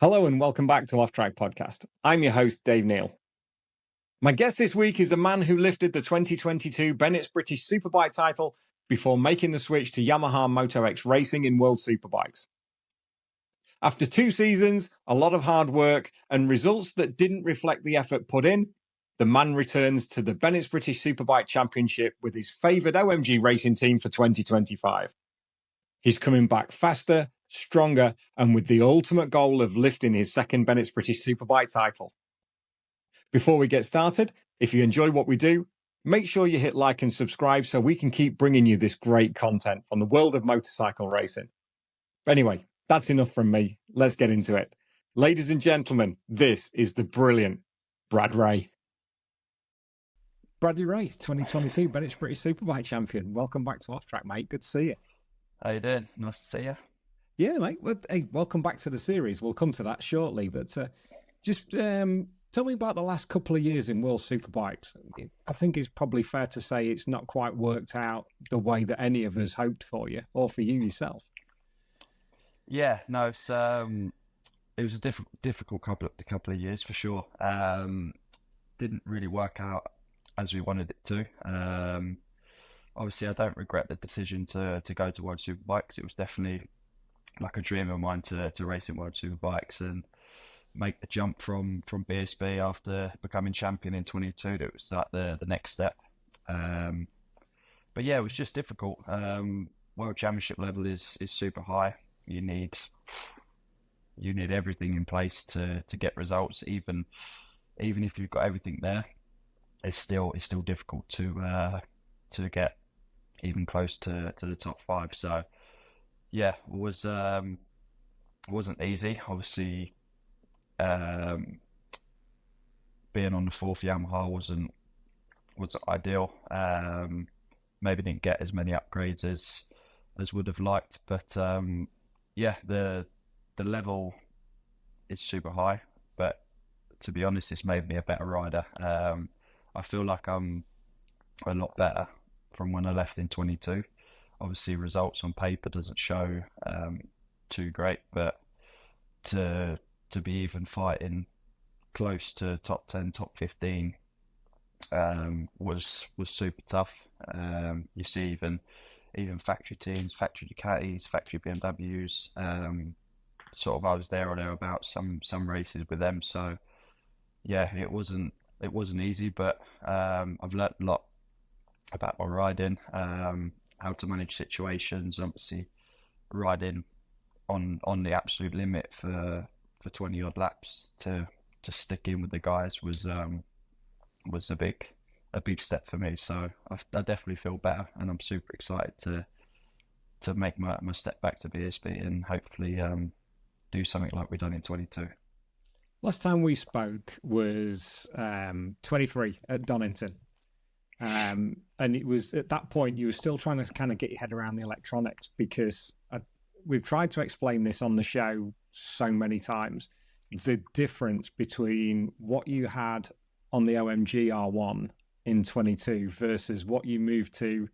Hello and welcome back to Off Track Podcast. I'm your host, Dave Neal. My guest this week is a man who lifted the 2022 Bennetts British Superbike title before making the switch to Yamaha Moto X Racing in World Superbikes. After 2 seasons, a lot of hard work, and results that didn't reflect the effort put in, the man returns to the Bennetts British Superbike Championship with his favoured OMG Racing team for 2025. He's coming back faster, stronger, and with the ultimate goal of lifting his second Bennetts British Superbike title. Before we get started, if you enjoy what we do, make sure you hit like and subscribe so we can keep bringing you this great content from the world of motorcycle racing. Anyway, that's enough from me. Let's get into it. Ladies and gentlemen, this is the brilliant Brad Ray. Bradley Ray, 2022 Bennetts British Superbike Champion. Welcome back to Off Track, mate. Good to see you. How you doing? Nice to see you. Yeah, mate. Well, hey, welcome back to the series. We'll come to that shortly, but just tell me about the last couple of years in World Superbikes. I think it's probably fair to say it's not quite worked out the way that any of us hoped for you or for you yourself. Yeah, no, it was a difficult couple of years for sure. Didn't really work out as we wanted it to. Obviously, I don't regret the decision to go to World Superbikes. It was definitely like a dream of mine to race in World Superbikes and make the jump from BSB after becoming champion in 22. That was like the next step. But yeah, it was just difficult. World Championship level is super high. You need everything in place to get results. Even if you've got everything there, it's still difficult to get even close to the top 5. So yeah, it wasn't easy. Obviously, being on the 4th Yamaha wasn't ideal. Maybe didn't get as many upgrades as would have liked, but yeah, the level is super high. But to be honest, it's made me a better rider. I feel like I'm a lot better from when I left in 22. Obviously, results on paper doesn't show too great, but to be even fighting close to top 10, top 15 was super tough. You see even factory teams, factory Ducatis, factory BMWs. Sort of I was there or thereabouts some races with them. So yeah, it wasn't easy, but I've learnt a lot about my riding, how to manage situations. Obviously, riding on the absolute limit for 20 odd laps to stick in with the guys was a big step for me. So I definitely feel better, and I'm super excited to make my step back to BSB and hopefully do something like we've done in 22. Last time we spoke was 23 at Donington. And it was at that point you were still trying to kind of get your head around the electronics, because we've tried to explain this on the show so many times. The difference between what you had on the OMG R1 in 22 versus what you moved to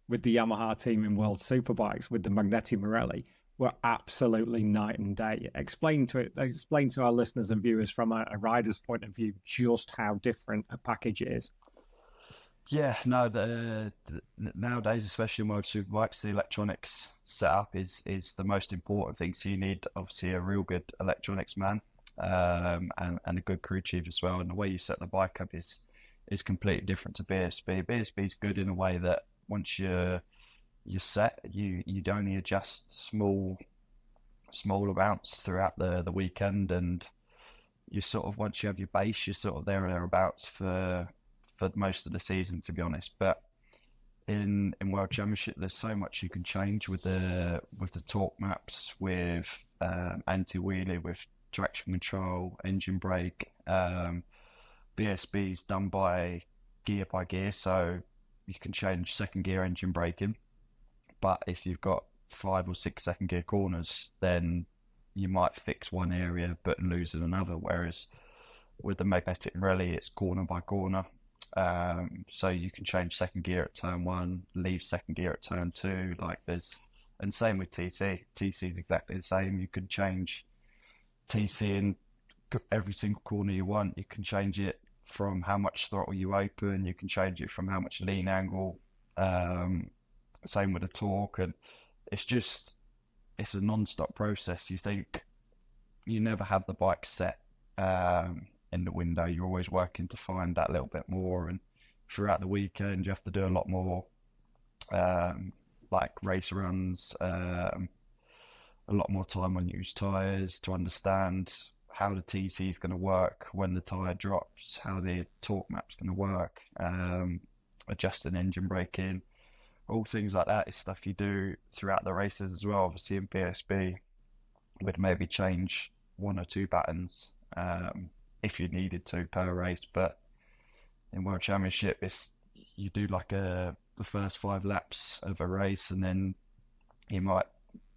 with the Yamaha team in World Superbikes with the Magneti Marelli were absolutely night and day. Explain to our listeners and viewers from a rider's point of view just how different a package it is. Yeah, no, nowadays, especially in World Superbikes, the electronics setup is the most important thing. So you need obviously a real good electronics man, and a good crew chief as well. And the way you set the bike up is completely different to BSB. BSB is good in a way that once you're set, you'd only adjust small amounts throughout the weekend, and you sort of, once you have your base, you're sort of there or thereabouts for most of the season, to be honest. But in World Championship, there's so much you can change with the torque maps, with anti-wheelie, with traction control, engine brake. BSB is done by gear, so you can change second gear engine braking. But if you've got 5 or 6 second gear corners, then you might fix one area but lose in another. Whereas with the Magnetic Rally, it's corner by corner. So you can change second gear at turn 1, leave second gear at turn 2. And same with TC. TC is exactly the same. You can change TC in every single corner you want. You can change it from how much throttle you open. You can change it from how much lean angle. Same with the torque, and it's a non-stop process. You think you never have the bike set in the window. You're always working to find that little bit more, and throughout the weekend you have to do a lot more like race runs, a lot more time on used tyres to understand how the TC is going to work when the tyre drops, how the torque map's going to work, adjusting engine braking, all things like that is stuff you do throughout the races as well. Obviously in BSB, we'd maybe change one or two buttons if you needed to per race, but in World Championship, you do like the first 5 laps of a race, and then you might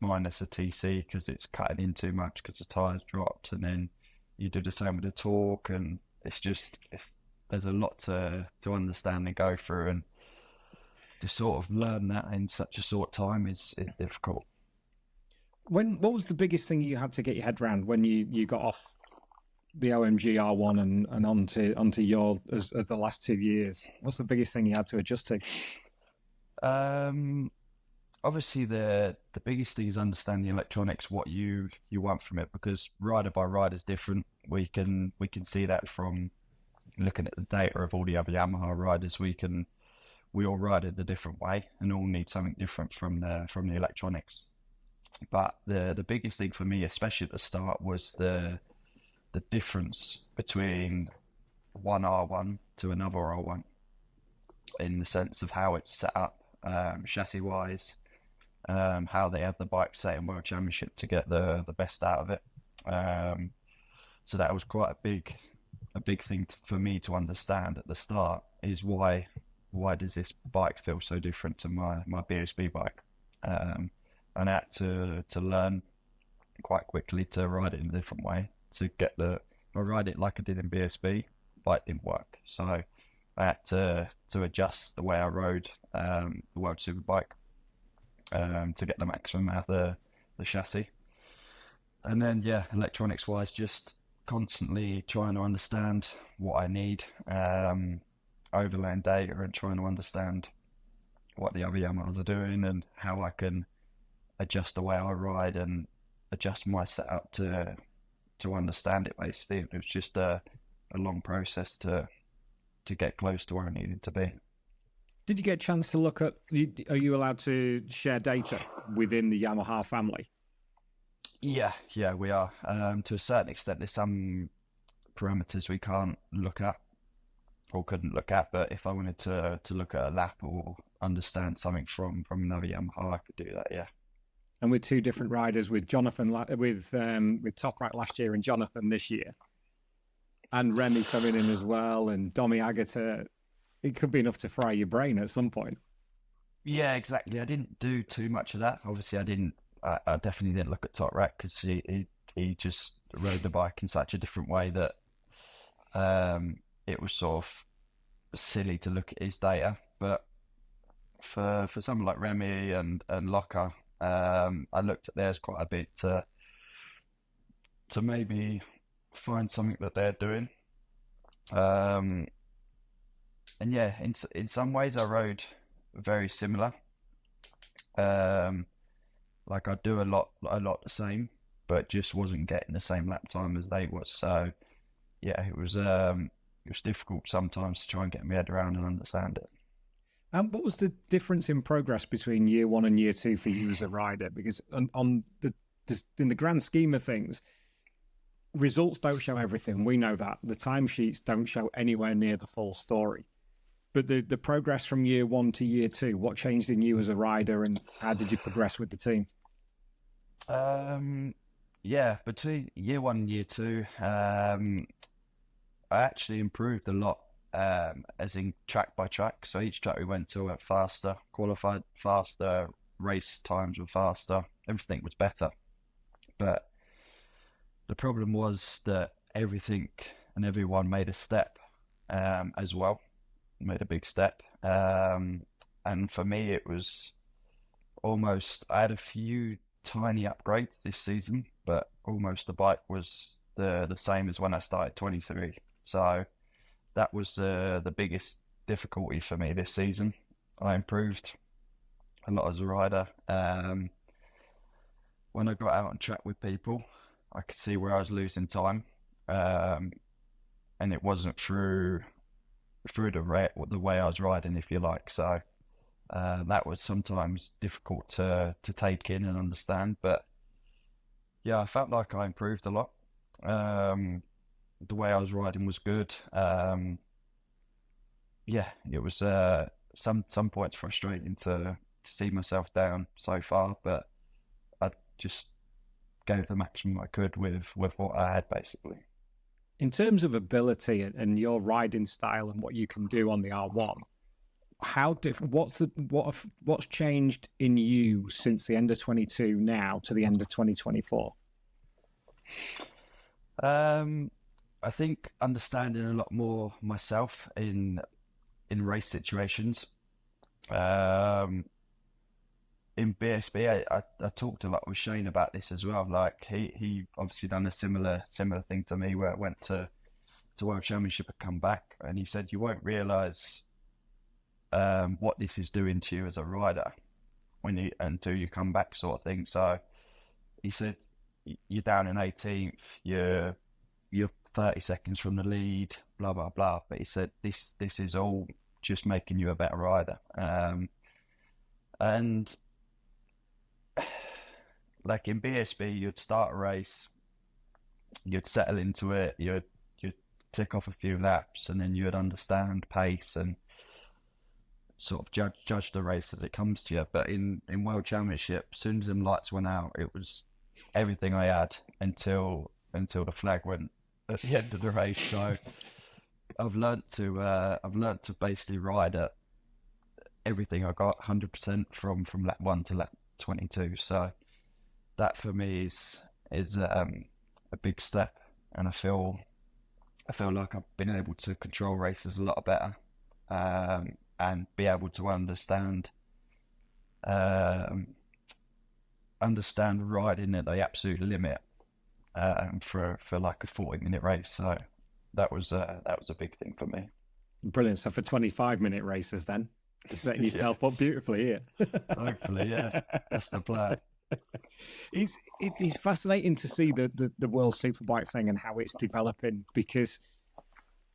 minus a TC because it's cutting in too much because the tyres dropped, and then you do the same with the torque, and there's a lot to understand and go through, and to sort of learn that in such a short time is difficult. What was the biggest thing you had to get your head around when you got off the OMG R1 and onto your as the last 2 years? What's the biggest thing you had to adjust to? Obviously the biggest thing is understanding the electronics, what you want from it, because rider by rider is different. We can see that from looking at the data of all the other Yamaha riders. We all ride it a different way and all need something different from the electronics. But the biggest thing for me, especially at the start, was the difference between one R1 to another R1 in the sense of how it's set up, chassis wise, how they have the bike set in World Championship to get the best out of it. So that was quite a big thing for me to understand at the start, is why does this bike feel so different to my BSB bike? And I had to learn quite quickly to ride it in a different way to get I ride it like I did in BSB, but it didn't work. So I had to adjust the way I rode the World Superbike to get the maximum out of the chassis. And then, electronics wise, just constantly trying to understand what I need, overlaying data and trying to understand what the other Yamahas are doing and how I can adjust the way I ride and adjust my setup to understand it. Basically, it was just a long process to get close to where I needed to be. Did you get a chance to look at, are you allowed to share data within the Yamaha family? Yeah, we are. To a certain extent, there's some parameters we can't look at or couldn't look at, but if I wanted to look at a lap or understand something from another Yamaha, I could do that, yeah. And with 2 different riders, with Jonathan, with Toprak last year and Jonathan this year, and Remy coming in as well, and Domi Agata, it could be enough to fry your brain at some point. Yeah, exactly. I didn't do too much of that. Obviously, I definitely didn't look at Toprak because he just rode the bike in such a different way that it was sort of silly to look at his data. But for someone like Remy and Locker, I looked at theirs quite a bit to maybe find something that they're doing. And yeah, in some ways I rode very similar. Like I do a lot the same, but just wasn't getting the same lap time as they was. So yeah, it was difficult sometimes to try and get my head around and understand it. And what was the difference in progress between year 1 and year 2 for you as a rider? Because in the grand scheme of things, results don't show everything. We know that. The timesheets don't show anywhere near the full story. But the progress from year 1 to year 2, what changed in you as a rider, and how did you progress with the team? Between year 1 and year 2, I actually improved a lot, as in track by track. So each track we went to went faster, qualified faster, race times were faster, everything was better. But the problem was that everything and everyone made a step as well, made a big step. And for me, it was almost, I had a few tiny upgrades this season, but almost the bike was the same as when I started 23. So that was the biggest difficulty for me this season. I improved a lot as a rider. When I got out on track with people, I could see where I was losing time, and it wasn't through the way I was riding, if you like. So that was sometimes difficult to take in and understand. But yeah, I felt like I improved a lot. The way I was riding was good. Yeah, it was some points frustrating to see myself down so far, but I just gave the maximum I could with what I had, basically. In terms of ability and your riding style and what you can do on the R1, how different? What's changed in you since the end of 22 now to the end of 2024? I think understanding a lot more myself in race situations. In BSB, I talked a lot with Shane about this as well. Like he obviously done a similar thing to me, where I went to World Championship and come back, and he said you won't realise what this is doing to you as a rider until you come back, sort of thing. So he said you're down in 18th, you're 30 seconds from the lead, blah blah blah. But he said this is all just making you a better rider. And like in BSB, you'd start a race, you'd settle into it, you'd tick off a few laps, and then you'd understand pace and sort of judge the race as it comes to you. But in World Championship, as soon as them lights went out, it was everything I had until the flag went at the end of the race. So I've learnt to basically ride at everything I got 100% from lap 1 to lap 22. So that for me is a big step, and I feel like I've been able to control races a lot better, and be able to understand riding at the absolute limit for like a 40-minute race. So that was a big thing for me. Brilliant. So for 25-minute races, then you're setting yourself up beautifully here. Hopefully, yeah, that's the plan. It's fascinating to see the World Superbike thing and how it's developing, because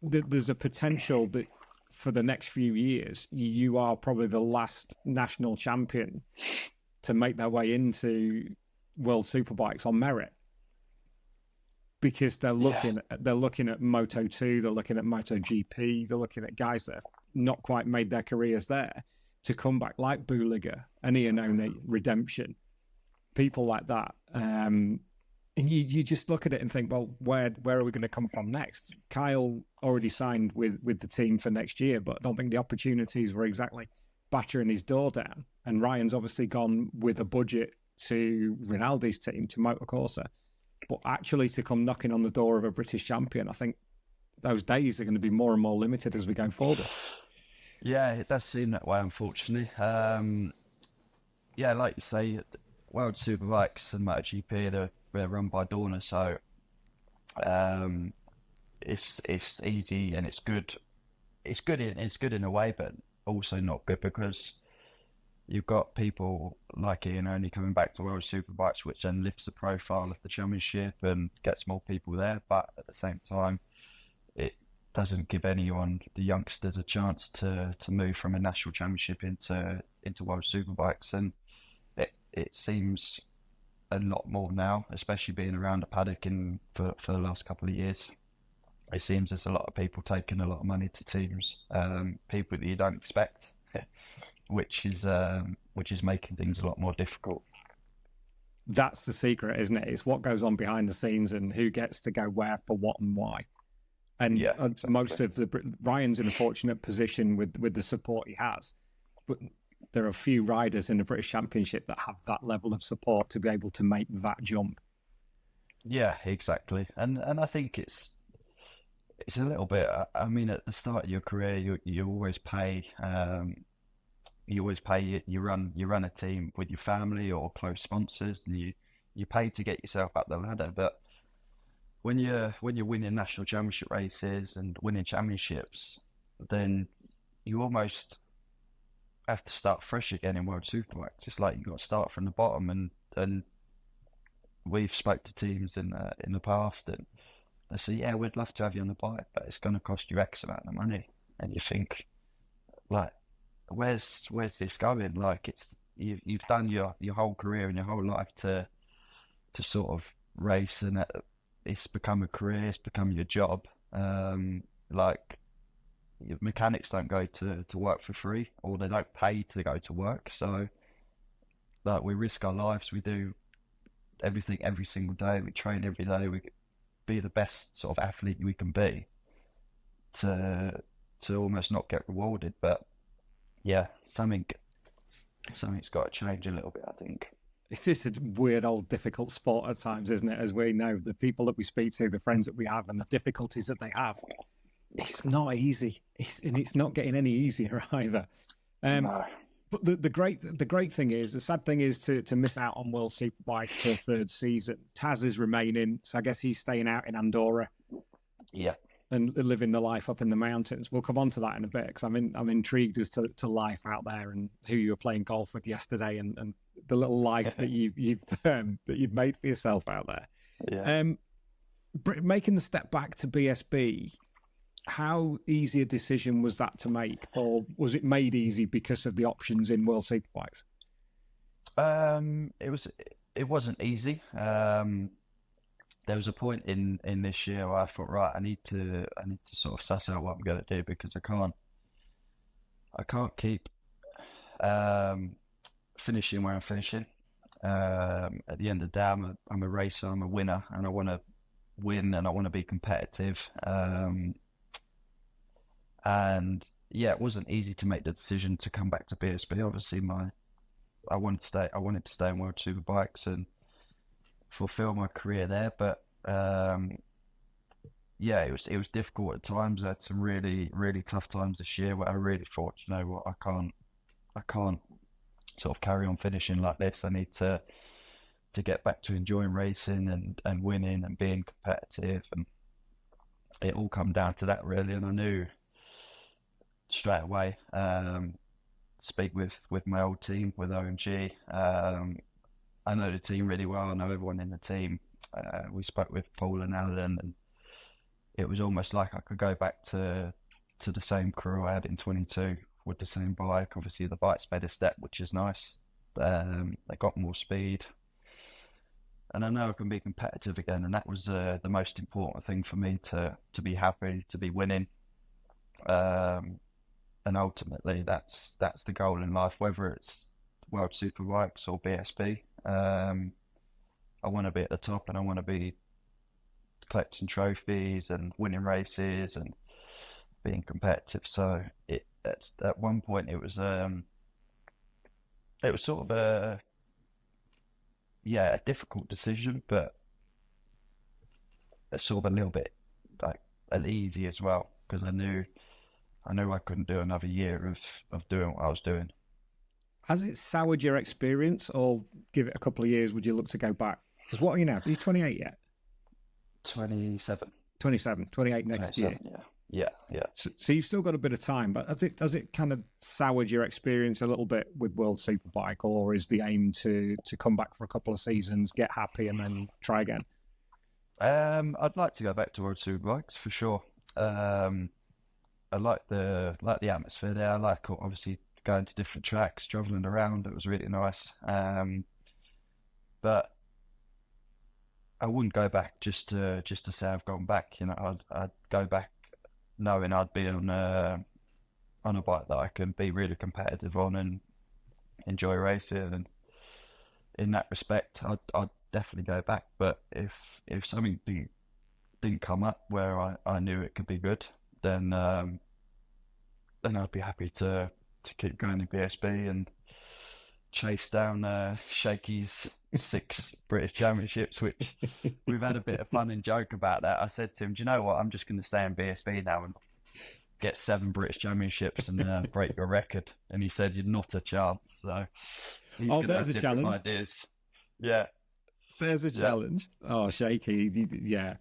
there's a potential that for the next few years you are probably the last national champion to make their way into World Superbikes on merit, because they're looking at Moto2, they're looking at MotoGP, they're looking at guys that have not quite made their careers there to come back, like Buliga and Iannone, Redemption, people like that. And you just look at it and think, well, where are we going to come from next? Kyle already signed with the team for next year, but I don't think the opportunities were exactly battering his door down. And Ryan's obviously gone with a budget to Rinaldi's team, to Motocorsa. But actually to come knocking on the door of a British champion, I think those days are going to be more and more limited as we go forward. Yeah, it does seem that way, unfortunately. Yeah, like you say, World Superbikes and MotoGP, they're run by Dorna, so it's easy and it's good. It's good in a way, but also not good, because you've got people like Ian only coming back to World Superbikes, which then lifts the profile of the championship and gets more people there. But at the same time, it doesn't give anyone, the youngsters, a chance to move from a national championship into World Superbikes. And it seems a lot more now, especially being around the paddock for the last couple of years. It seems there's a lot of people taking a lot of money to teams, people that you don't expect, which is making things a lot more difficult. That's the secret, isn't it? It's what goes on behind the scenes and who gets to go where for what and why. And yeah, exactly. Most of Ryan's in a fortunate position with the support he has, but there are a few riders in the British Championship that have that level of support to be able to make that jump. Yeah, exactly. And I think it's a little bit. I mean, at the start of your career, you always pay. You run a team with your family or close sponsors, and you pay to get yourself up the ladder, but when you're winning national championship races and winning championships, then you almost have to start fresh again in World Superbikes. It's like you got to start from the bottom, and we've spoke to teams in the past, and they say, yeah, we'd love to have you on the bike, but it's going to cost you X amount of money, and you think, like, where's this going? Like, it's you've done your whole career and your whole life to sort of race, and it's become a career, it's become your job. Like, your mechanics don't go to work for free, or they don't pay to go to work. So, like, we risk our lives. We do everything every single day. We train every day. We be the best sort of athlete we can be to almost not get rewarded. But yeah, something's got to change a little bit, I think. It's just a weird old difficult sport at times, isn't it? As we know, the people that we speak to, the friends that we have, and the difficulties that they have, it's not easy. It's not getting any easier either. No. But the great thing is, the sad thing is to miss out on World Superbikes for a third season. Taz is remaining, so I guess he's staying out in Andorra. Yeah. And living the life up in the mountains. We'll come on to that in a bit, because I'm intrigued as to life out there and who you were playing golf with yesterday, and the little life that you've made for yourself out there. Yeah. Making the step back to BSB, how easy a decision was that to make, or was it made easy because of the options in World Superbikes? It wasn't easy. There was a point in this year where I thought, right, I need to sort of suss out what I'm going to do, because I can't keep finishing where I'm finishing. At the end of the day, I'm a racer, I'm a winner, and I want to win, and I want to be competitive. And yeah, it wasn't easy to make the decision to come back to BSB. Obviously, I wanted to stay in World Superbikes and fulfill my career there, but yeah, it was difficult at times. I had some really, really tough times this year where I really thought, you know what, I can't sort of carry on finishing like this. I need to get back to enjoying racing and winning and being competitive, and it all come down to that really. And I knew straight away, speak with my old team, with OMG. I know the team really well. I know everyone in the team. We spoke with Paul and Alan, and it was almost like I could go back to the same crew I had in 22 with the same bike. Obviously, the bike's made a step, which is nice. They got more speed, and I know I can be competitive again. And that was the most important thing for me, to be happy, to be winning. And ultimately, that's the goal in life, whether it's World Superbikes or BSB. I want to be at the top, and I want to be collecting trophies and winning races and being competitive. So at one point it was sort of a difficult decision, but it's sort of a little bit like easy as well, because I knew I couldn't do another year of doing what I was doing. Has it soured your experience, or give it a couple of years, would you look to go back? Because what are you now? Are you 28 yet? 27. 27, 28 next year. Yeah. So you've still got a bit of time, but has it kind of soured your experience a little bit with World Superbike, or is the aim to come back for a couple of seasons, get happy, and then try again? I'd like to go back to World Superbikes for sure. I like the atmosphere there. I like, obviously, going to different tracks, traveling around. It was really nice. But I wouldn't go back just to say I've gone back. You know, I'd go back knowing I'd be on a bike that I can be really competitive on and enjoy racing. And in that respect, I'd definitely go back. But if something didn't come up where I knew it could be good, then I'd be happy to keep going to BSB and chase down Shakey's 6 British Championships, which we've had a bit of fun and joke about that. I said to him, do you know what, I'm just going to stay in BSB now and get 7 British Championships and break your record. And he said, you're not a chance. So he's going to have different ideas. Yeah. There's a challenge. Oh, Shaky, yeah.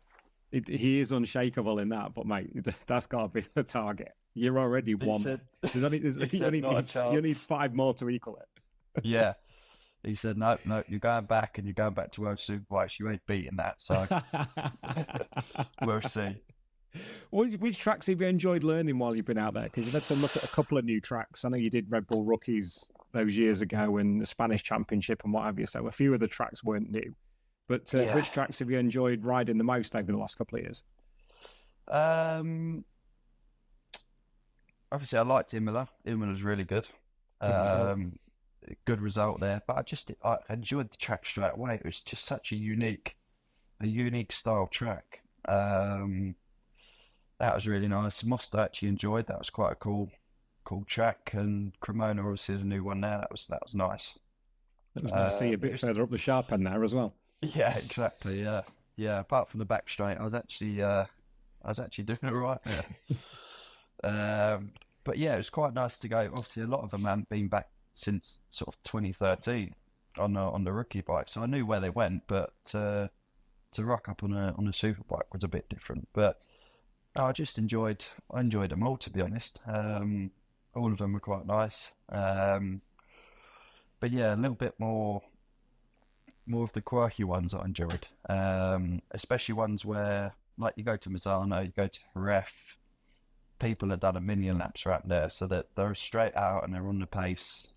He is unshakable in that, but mate, that's got to be the target. You're already one. You need 5 more to equal it. Yeah. He said, no, you're going back and you're going back to World Superbikes. You ain't beating that, so we'll see. Which tracks have you enjoyed learning while you've been out there? Because you've had to look at a couple of new tracks. I know you did Red Bull Rookies those years ago and the Spanish Championship and what have you, so a few of the tracks weren't new. But which tracks have you enjoyed riding the most over the last couple of years? Obviously, I liked Imola. Imola was really good. Good result there, but I enjoyed the track straight away. It was just such a unique style track. That was really nice. Mosta actually enjoyed. That was quite a cool track, and Cremona obviously is a new one now. That was nice. I was going to see a bit further up the sharp end there as well. Yeah, exactly. Yeah. Apart from the back straight, I was actually doing it right there. But yeah, it was quite nice to go. Obviously, a lot of them hadn't been back since sort of 2013 on the rookie bike, so I knew where they went, but to rock up on a superbike was a bit different. But I enjoyed them all, to be honest. All of them were quite nice. But yeah, a little bit more of the quirky ones I enjoyed, especially ones where, like, you go to Misano, you go to Jerez, people have done a million laps around there, so that they're straight out and they're on the pace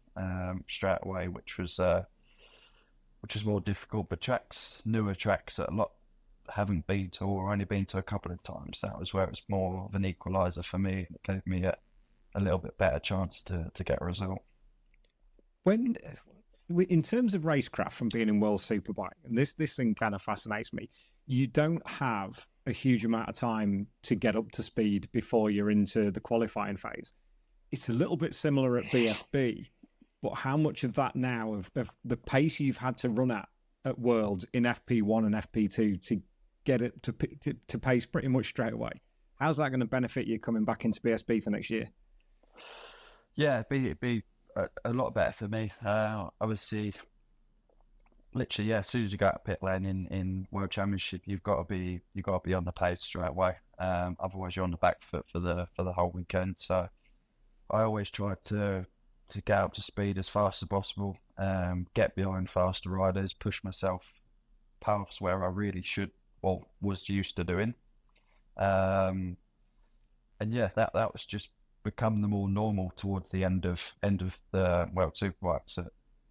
straight away, which was more difficult. But newer tracks that a lot haven't been to or only been to a couple of times, that was where it was more of an equalizer for me. It gave me a little bit better chance to get a result. When, in terms of Racecraft, from being in World Superbike, and this thing kind of fascinates me, you don't have a huge amount of time to get up to speed before you're into the qualifying phase. It's a little bit similar at BSB, but how much of that now, of the pace you've had to run at Worlds in FP1 and FP2 to get it to pace pretty much straight away, how's that going to benefit you coming back into BSB for next year? Yeah, it'd be a lot better for me. Obviously, literally, yeah, as soon as you go out pit lane in World Championship, you've got to be on the pace straight away. Otherwise, you're on the back foot for the whole weekend. So I always try to get up to speed as fast as possible, get behind faster riders, push myself past where I really should or was used to doing. And yeah, that was just become the more normal towards the end of the World Superbike. So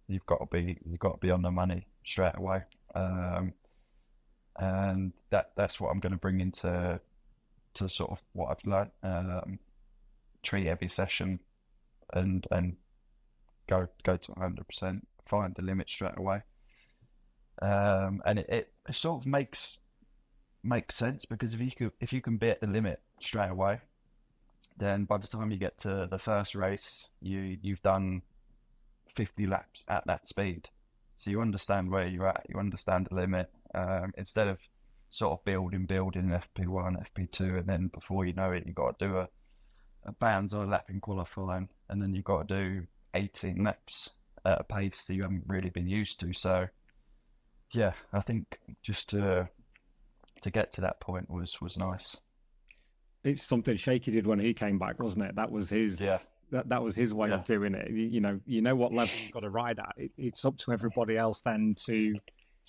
you've got to be on the money straight away, and that's what I'm going to bring into sort of what I've learned. Treat every session and go to 100%, find the limit straight away, and it sort of makes sense, because if you can be at the limit straight away, then by the time you get to the first race, you've done 50 laps at that speed. So you understand where you're at, you understand the limit, instead of sort of building FP1, FP2, and then before you know it, you've got to do a Banzai lap in qualifying, and then you've got to do 18 laps at a pace that you haven't really been used to. So yeah, I think just to get to that point was nice. It's something Shaky did when he came back, wasn't it? That was his that was his way of doing it. You know what level you've got to ride at. It's up to everybody else then to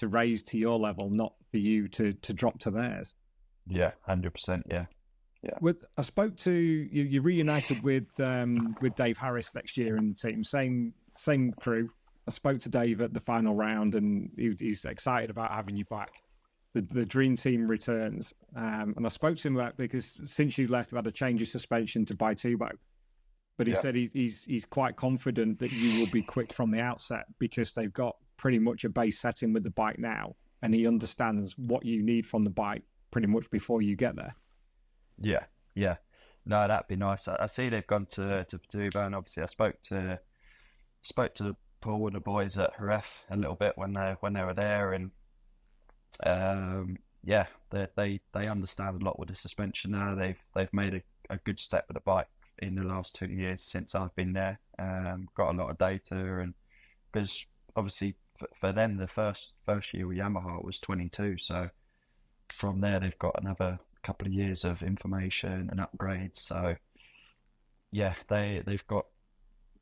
raise to your level, not for you to drop to theirs. Yeah, 100%. Yeah. I spoke to you. You reunited with Dave Harris next year in the team, same crew. I spoke to Dave at the final round, and he's excited about having you back. The dream team returns, and I spoke to him about, because since you left, we've had a change of suspension to Bitubo, but he said he's quite confident that you will be quick from the outset, because they've got pretty much a base setting with the bike now, and he understands what you need from the bike pretty much before you get there. Yeah. No, that'd be nice. I see they've gone to Bitubo, and obviously I spoke to Paul and the boys at Jerez a little bit when they were there, and they understand a lot with the suspension now. They've made a good step with the bike in the last 2 years since I've been there. Got a lot of data, and because obviously for them, the first year with Yamaha was 22. So from there, they've got another couple of years of information and upgrades. So yeah, they've got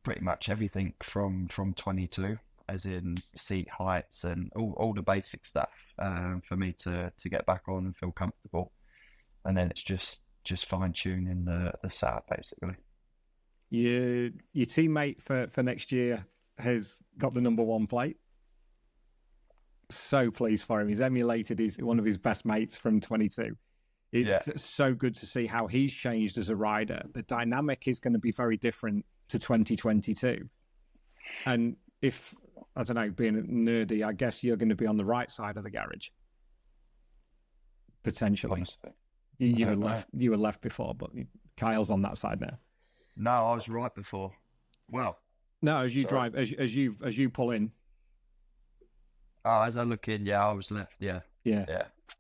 pretty much everything from 22, as in seat heights and all the basic stuff for me to get back on and feel comfortable. And then it's just fine tuning the setup basically. Your teammate for next year has got the number 1 plate. So pleased for him. He's emulated one of his best mates from 22. It's so good to see how he's changed as a rider. The dynamic is going to be very different to 2022. And if, I don't know, being nerdy, I guess you're going to be on the right side of the garage. Potentially. Honestly. You were left before, but Kyle's on that side now. No, I was right before. Well, no, as you drive, as you pull in. Oh, as I look in, I was left. Yeah.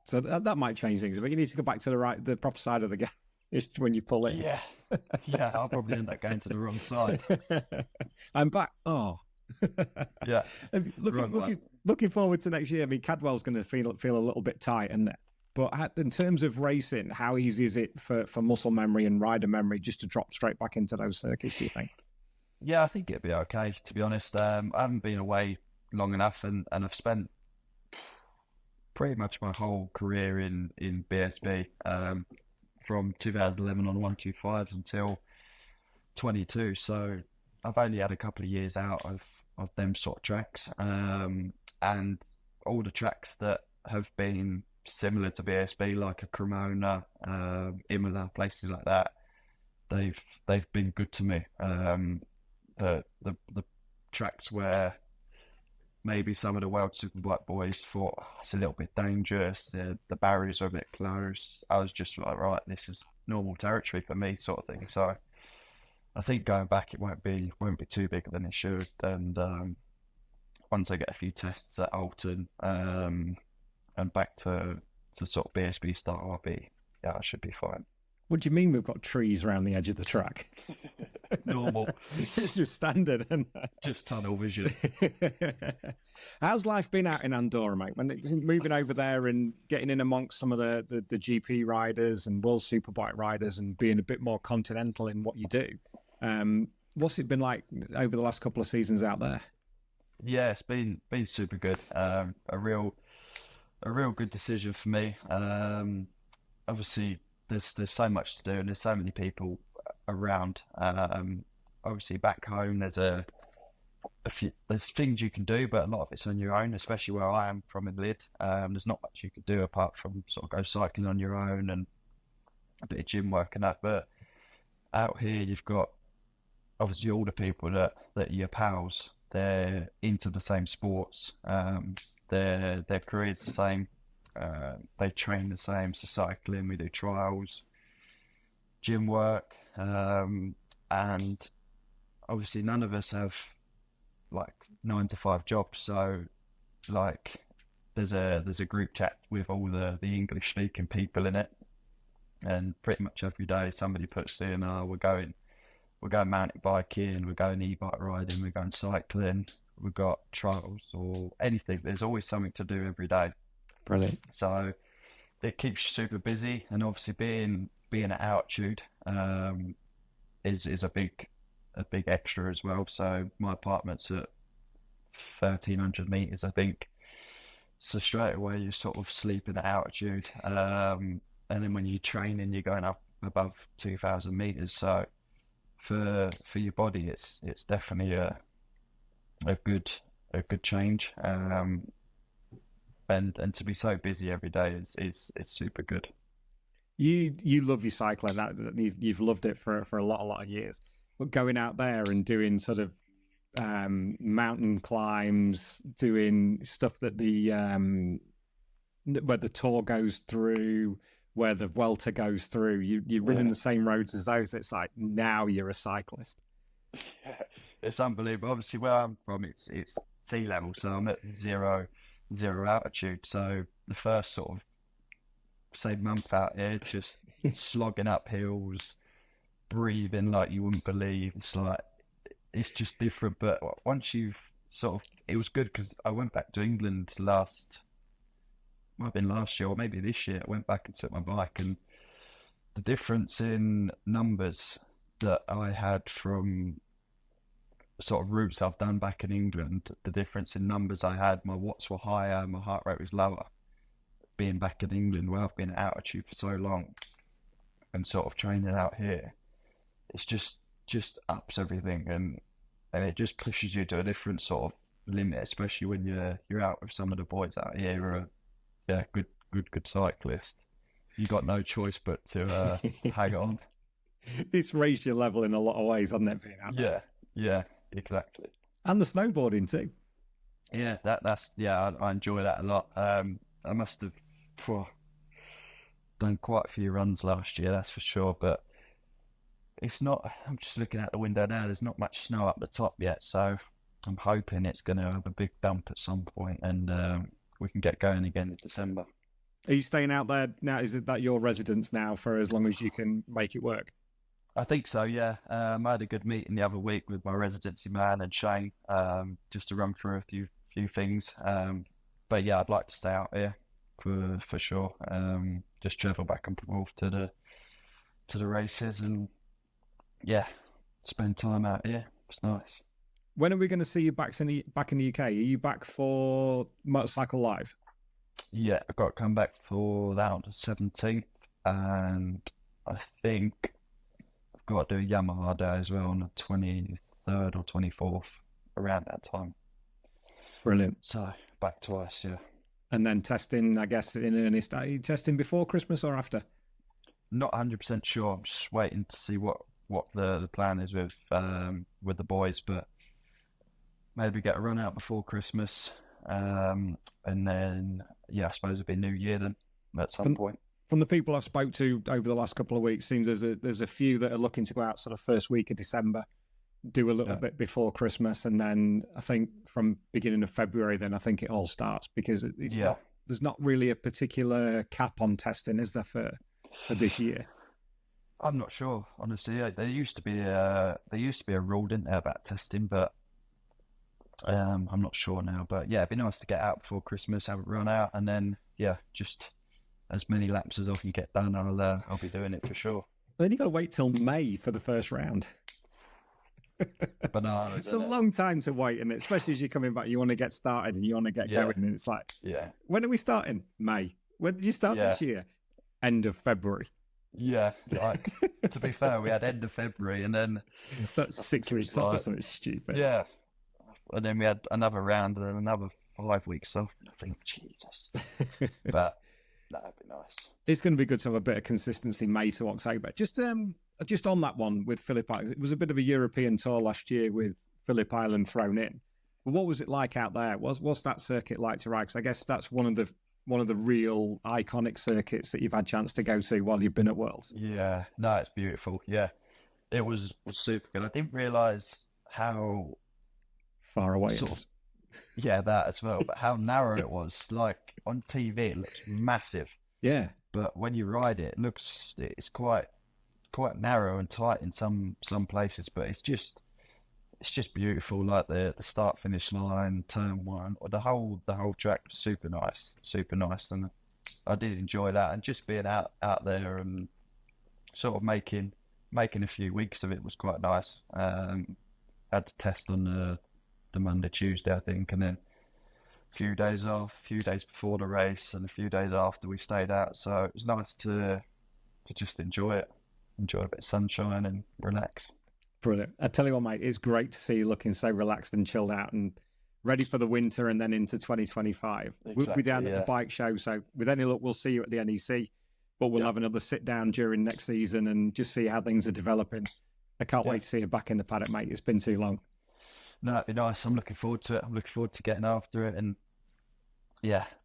So that might change things, but you need to go back to the proper side of the garage when you pull in. Yeah, I'll probably end up going to the wrong side. I'm back. Oh, yeah. Looking forward to next year. I mean, Cadwell's going to feel a little bit tight, but in terms of racing, how easy is it for muscle memory and rider memory just to drop straight back into those circuits, do you think? Yeah, I think it'd be okay, to be honest. I haven't been away long enough, and I've spent pretty much my whole career in BSB, from 2011 on 125s until 22. So I've only had a couple of years out of them sort of tracks, and all the tracks that have been similar to BSB, like a Cremona, Imola, places like that, they've been good to me. The tracks where maybe some of the World Superbike boys thought it's a little bit dangerous, the barriers are a bit close, I was just like, right, this is normal territory for me, sort of thing. So I think going back, it won't be too big of an issue. And once I get a few tests at Alton, and back to sort of BSB style, I should be fine. What do you mean we've got trees around the edge of the track? Normal. It's just standard, isn't it? Just tunnel vision. How's life been out in Andorra, mate? When moving over there and getting in amongst some of the GP riders and World Superbike riders and being a bit more continental in what you do. What's it been like over the last couple of seasons out there? Yeah, it's been super good. A real good decision for me. Obviously, there's so much to do and there's so many people around. Obviously, back home there's there's things you can do, but a lot of it's on your own. Especially where I am from in Lid, there's not much you can do apart from sort of go cycling on your own and a bit of gym work and that. But out here, you've got obviously all the people that are your pals. They're into the same sports. Their career's the same. They train the same. So cycling, we do trials, gym work, and obviously none of us have like 9-to-5 jobs. So like there's a group chat with all the English speaking people in it, and pretty much every day somebody puts in, we're going mountain biking, we're going e-bike riding, we're going cycling, we've got trials or anything. There's always something to do every day. Brilliant. So it keeps you super busy, and obviously being at altitude is a big extra as well. So my apartment's at 1,300 meters, I think. So straight away you're sort of sleeping at altitude, and then when you're training, you're going up above 2,000 meters. So for your body, it's definitely a good change. And to be so busy every day is super good. You love your cycling. You've loved it for a lot of years. But going out there and doing sort of mountain climbs, doing stuff that where the Tour goes through, where the Vuelta goes through, you've ridden the same roads as those. It's like now you're a cyclist. Yeah, it's unbelievable. Obviously, where I'm from, it's sea level, so I'm at zero altitude. So the first sort of say month out here, just slogging up hills, breathing like you wouldn't believe. It's just different. But once you've it was good because I went back to England might have been last year or maybe this year. I went back and took my bike, and the difference in numbers that I had from sort of routes I've done back in England, the difference in numbers I had, my watts were higher, my heart rate was lower. Being back in England where I've been at altitude for so long and sort of training out here, it's just ups everything, and it just pushes you to a different sort of limit, especially when you're out with some of the boys out here who are good cyclists. You got no choice but to hang on. It's raised your level in a lot of ways, hasn't it, being out there? Yeah, exactly. And the snowboarding too. Yeah, I enjoy that a lot. I must have done quite a few runs last year, that's for sure, but it's not, I'm just looking out the window now, there's not much snow up the top yet, so I'm hoping it's going to have a big dump at some point, and we can get going again in December. Are you staying out there now? Is it that your residence now for as long as you can make it work? I think so, yeah. I had a good meeting the other week with my residency man and Shane, just to run through a few things. But yeah, I'd like to stay out here for sure. Just travel back and forth to the races, and yeah, spend time out here. It's nice. When are we going to see you back in the UK? Are you back for Motorcycle Live? Yeah, I've got to come back for that on the 17th, and I think I've got to do a Yamaha day as well on the 23rd or 24th, around that time. Brilliant. So back twice, yeah. And then testing, I guess, in earnest. Are you testing before Christmas or after? Not 100% sure. I'm just waiting to see what the plan is with the boys, but maybe get a run out before Christmas, and then I suppose it'll be New Year then at some point. From the people I've spoke to over the last couple of weeks, seems there's a few that are looking to go out sort of first week of December, do a little bit before Christmas, and then I think from beginning of February, then I think it all starts, because there's not really a particular cap on testing, is there, for this year? I'm not sure, honestly. There used to be a rule, didn't there, about testing, but I'm not sure now. But yeah, it'd be nice to get out before Christmas, have a run out, and then just as many laps as I can get done, I'll be doing it for sure. Then you got to wait till May for the first round. Bananas. It's a long time to wait, and especially as you're coming back, you want to get started and you want to get going, and it's like, when are we starting? May. When did you start this year? End of February. Yeah, like, to be fair, we had end of February, and then that's 6 weeks off or something stupid. Yeah, and then we had another round and another 5 weeks off. I think, Jesus, but that'd be nice. It's going to be good to have a bit of consistency May to October. Just on that one with Phillip Island, it was a bit of a European tour last year with Phillip Island thrown in. But what was it like out there? What's that circuit like to ride? Because I guess that's one of the real iconic circuits that you've had a chance to go to while you've been at Worlds. Yeah, no, it's beautiful. Yeah, it was super good. I didn't realise how far away it was. Yeah, that as well. But how narrow it was. Like on TV, it looks massive. Yeah, but when you ride it, it's quite narrow and tight in some places. But it's just beautiful. Like the start finish line, turn one, or the whole track was super nice, and I did enjoy that. And just being out there and sort of making a few weeks of it was quite nice. Had to test on the Monday, Tuesday, I think, and then a few days off, a few days before the race, and a few days after we stayed out. So it was nice to just enjoy a bit of sunshine and relax. Brilliant. I tell you what, mate, it's great to see you looking so relaxed and chilled out and ready for the winter and then into 2025. Exactly, we'll be down at the bike show, so with any luck, we'll see you at the NEC, but we'll have another sit down during next season and just see how things are developing. I can't wait to see you back in the paddock, mate. It's been too long. No, it'd be nice. I'm looking forward to it. I'm looking forward to getting after it and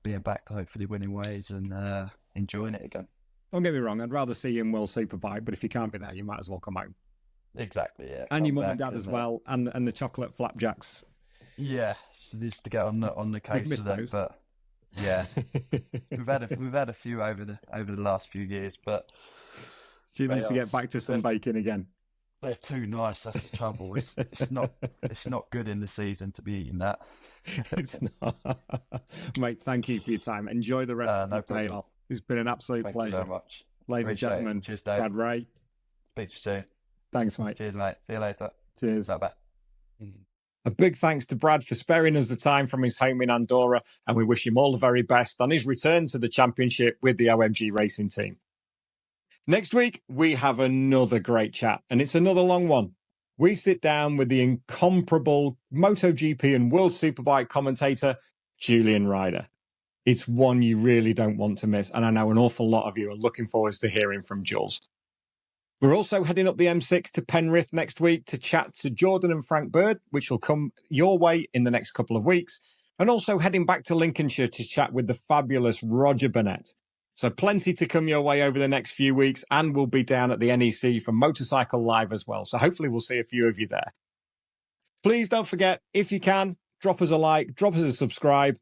being back, hopefully winning ways and enjoying it again. Don't get me wrong, I'd rather see you in World Superbike, but if you can't be there, you might as well come home. Exactly, yeah. And your mum and dad as well, and the chocolate flapjacks. Yeah, needs to get on the case of them, but yeah, we've had a few over the last few years, but she needs to get back to some baking again. They're too nice. That's the trouble. It's not good in the season to be eating that. It's not. Mate, thank you for your time. Enjoy the rest of No your day problem. off. It's been an absolute Thank pleasure. you very much. Ladies and Appreciate gentlemen, it. Cheers, Dave. Brad Ray. Speak to you soon. Thanks, mate. Cheers, mate. See you later. Cheers. Bye-bye. A big thanks to Brad for sparing us the time from his home in Andorra, and we wish him all the very best on his return to the championship with the OMG Racing team. Next week, we have another great chat, and it's another long one. We sit down with the incomparable MotoGP and World Superbike commentator, Julian Ryder. It's one you really don't want to miss, and I know an awful lot of you are looking forward to hearing from Jules. We're also heading up the M6 to Penrith next week to chat to Jordan and Frank Bird, which will come your way in the next couple of weeks, and also heading back to Lincolnshire to chat with the fabulous Roger Bennett. So plenty to come your way over the next few weeks, and we'll be down at the NEC for Motorcycle Live as well. So hopefully we'll see a few of you there. Please don't forget, if you can, drop us a like, drop us a subscribe,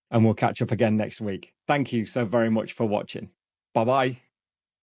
and we'll catch up again next week. Thank you so very much for watching. Bye-bye.